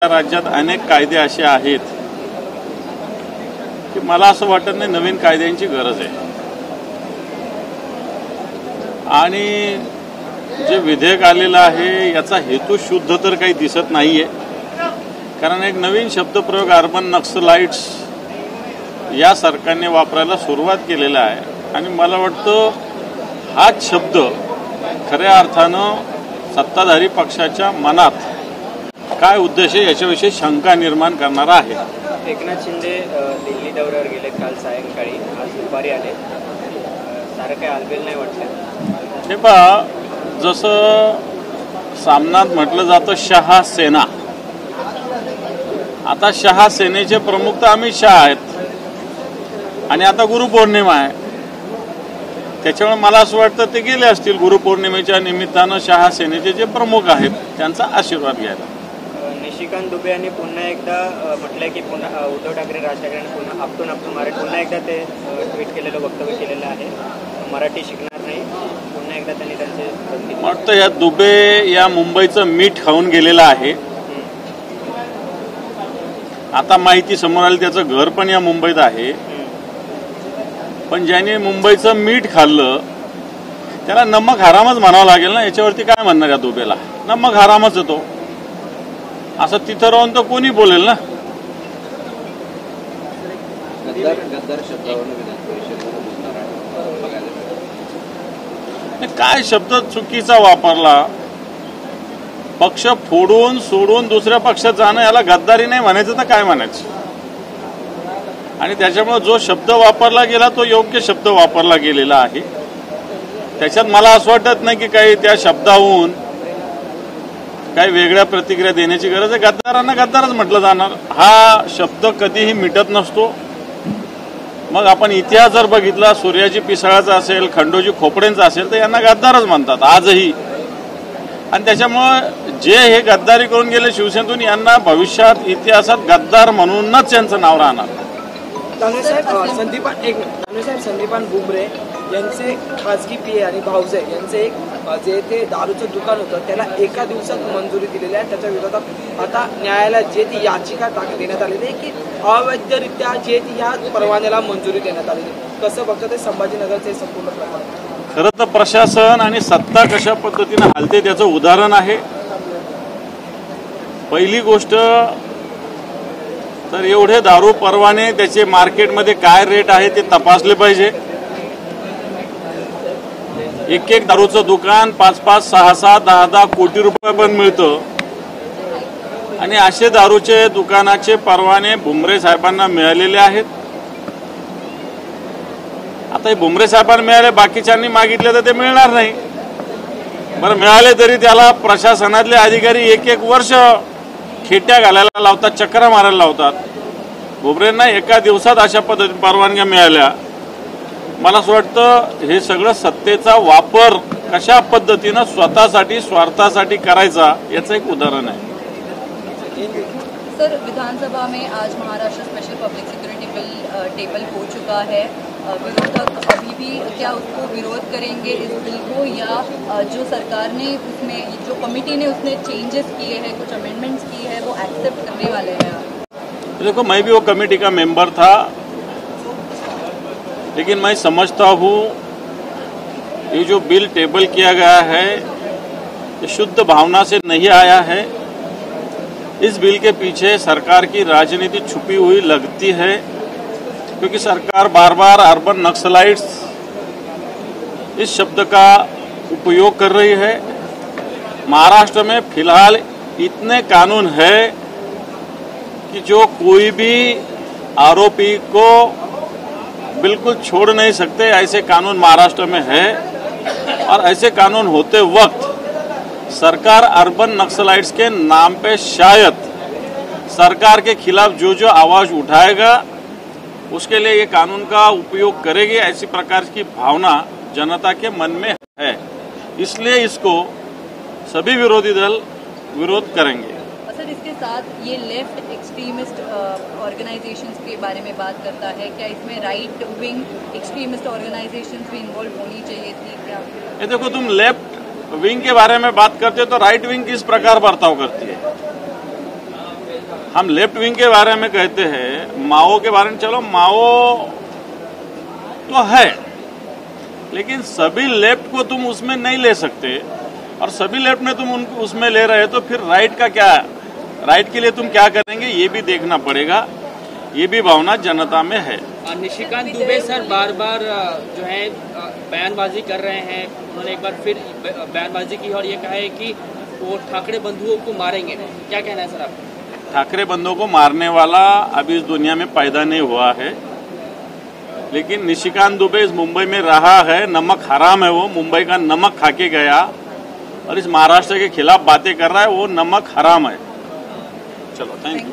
राज्यात अनेक कायदे असे आहेत की मला असं वाटत नाही नवीन कायद्यांची गरज आहे। आणि जे विधेयक आलेलं आहे याचा हेतू शुद्ध तर काही दिसत नाहीये, कारण एक नवीन शब्दप्रयोग अर्बन नक्सलाइट्स या सरकारने वापरायला सुरुवात केलेला आहे। आणि मला वाटतं हाच शब्द खऱ्या अर्थानं सत्ताधारी पक्षाच्या मनात काय उद्देश आहे याच्याविषयी शंका निर्माण करणारा आहे। एकनाथ शिंदे दिल्ली दौऱ्यावर गेले, काल सायंकाळी, आज दुपारी आले, सारं काही आलबेल नाही वाटलं। हे पहा, जसं सामनात म्हटलं जातं शहा सेना, आता शहा सेनेचे प्रमुख तर अमित शहा आहेत आणि आता गुरुपौर्णिमा आहे, त्याच्यामुळे मला असं वाटतं ते गेले असतील गुरुपौर्णिमेच्या निमित्तानं शहा सेनेचे जे प्रमुख आहेत त्यांचा आशीर्वाद घ्यायला। निशिकांत दुबे यांनी पुन्हा एकदा म्हटलंय की पुन्हा उद्धव ठाकरे, राज ठाकरेंनी पुन्हा आपटून मारे पुन्हा एकदा ते ट्विट केलेलं वक्तव्य केलेलं आहे, मराठी शिकणार नाही, पुन्हा एकदा त्यांनी त्यांचे वाटतं या दुबे या मुंबईचं मीठ खाऊन गेलेलं आहे। आता माहिती समोर आली त्याचं घर पण या मुंबईत आहे, पण ज्याने मुंबईचं मीठ खाल्लं त्याला नमक हरामच म्हणावं लागेल ना। याच्यावरती काय म्हणणार या दुबेला, नमक हरामच येतो असं तिथं राहून तर कोणी बोलेल ना। काय शब्द चुकीचा वापरला, पक्ष फोडून सोडून दुसऱ्या पक्षात जाणं याला गद्दारी नाही म्हणायचं तर काय म्हणायचं। आणि त्याच्यामुळे जो शब्द वापरला गेला तो योग्य शब्द वापरला गेलेला आहे, त्याच्यात मला असं वाटत नाही की काही त्या शब्दाहून काही वेगळ्या प्रतिक्रिया देण्याची गरज आहे। गद्दारांना गद्दारच म्हटलं जाणार, हा शब्द कधीही मिटत नसतो। मग आपण इतिहास जर बघितला, सूर्याजी पिसाळाचा असेल, खंडोजी खोपडेंचा असेल, तर यांना गद्दारच म्हणतात आजही। आणि त्याच्यामुळे जे हे गद्दारी करून गेले शिवसेनेतून, यांना भविष्यात इतिहासात गद्दार म्हणूनच यांचं नाव राहणार। संदीपान बुमरे यांचे खासगी पीए आणि भाऊजे यांचे एक जे ते दारूचं दुकान होतं त्याला एका दिवसात मंजुरी दिलेली आहे। त्याच्या विरोधात आता न्यायालयात जे ती याचिका देण्यात आलेली आहे की अवैधरित्या जे ती या परवान्याला मंजुरी देण्यात आलेली, कसं बघतं ते संभाजीनगरचे संपूर्ण प्रकरण? खरं तर प्रशासन आणि सत्ता कशा पद्धतीने हालते त्याचं उदाहरण आहे। पहिली गोष्ट तर एवढे दारू परवाने त्याचे मार्केटमध्ये काय रेट आहे ते तपासले पाहिजे। एक एक दारूचं दुकान 5-5, 6-6, 10-10 कोटी रुपये पण मिळतं। आणि असे दारूचे दुकानाचे परवाने भुमरे साहेबांना मिळालेले आहेत। आता हे भुमरे साहेबांना मिळाले, बाकीच्यांनी मागितले तर ते मिळणार नाही। बरं, मिळाले तरी त्याला प्रशासनातले अधिकारी 1-1 वर्ष खेट्या घालायला लावतात, चक्रा मारायला लावतात। भुमरेंना एका दिवसात अशा पद्धतीने परवानग्या मिळाल्या। मला असं वाटतं हे सगळं सत्तेचा वापर कशा पद्धतीनं स्वतःसाठी स्वार्थासाठी करायचा याचं एक उदाहरण आहे। सर, विधानसभा में आज Maharashtra special public security bill table हो चुका है, विरोधक अभी भी क्या उसको विरोध करेंगे इस बिल को, या जो सरकार ने उसमें जो कमेटी ने उसने चेंजेस किए हैं, कुछ अमेंडमेंट्स किए हैं, वो एक्सेप्ट करने वाले हैं? देखो, मैं भी वो कमेटी का मेंबर था, लेकिन मैं समझता हूँ ये जो बिल टेबल किया गया है ये शुद्ध भावना से नहीं आया है। इस बिल के पीछे सरकार की राजनीति छुपी हुई लगती है, क्योंकि सरकार बार बार अर्बन नक्सलाइट्स इस शब्द का उपयोग कर रही है। महाराष्ट्र में फिलहाल इतने कानून है कि जो कोई भी आरोपी को बिल्कुल छोड़ नहीं सकते, ऐसे कानून महाराष्ट्र में है। और ऐसे कानून होते वक्त सरकार अर्बन नक्सलाइट्स के नाम पे शायद सरकार के खिलाफ जो जो आवाज उठाएगा उसके लिए ये कानून का उपयोग करेगी, ऐसी प्रकार की भावना जनता के मन में है। इसलिए इसको सभी विरोधी दल विरोध करेंगे। सर, इसके साथ ये लेफ्ट एक्सट्रीमिस्ट ऑर्गेनाइजेशंस के बारे में बात करता है, क्या इसमें राइट विंग एक्सट्रीमिस्ट ऑर्गेनाइजेशंस भी इन्वॉल्व होनी चाहिए थी क्या? ये देखो, तुम लेफ्ट विंग के बारे में बात करते हो तो राइट विंग किस प्रकार बर्ताव करती है? हम लेफ्ट विंग के बारे में कहते हैं, माओ के बारे में, चलो माओ तो है, लेकिन सभी लेफ्ट को तुम उसमें नहीं ले सकते, और सभी लेफ्ट में तुम उनको उसमें ले रहे हो तो फिर राइट का क्या, राइट के लिए तुम क्या करेंगे ये भी देखना पड़ेगा। ये भी भावना जनता में है। निशिकांत दुबे सर बार बार जो है बयानबाजी कर रहे हैं। उन्होंने एक बार फिर बयानबाजी की और ये कहा है कि वो ठाकरे बंधुओं को मारेंगे। क्या कहना है सर आपका? ठाकरे बंधुओं को मारने वाला अभी इस दुनिया में पैदा नहीं हुआ है, लेकिन निशिकांत दुबे इस मुंबई में रहा है, नमक हराम है, वो मुंबई का नमक खा के गया और इस महाराष्ट्र के खिलाफ बातें कर रहा है, वो नमक हराम है। चलो, थैंक यू।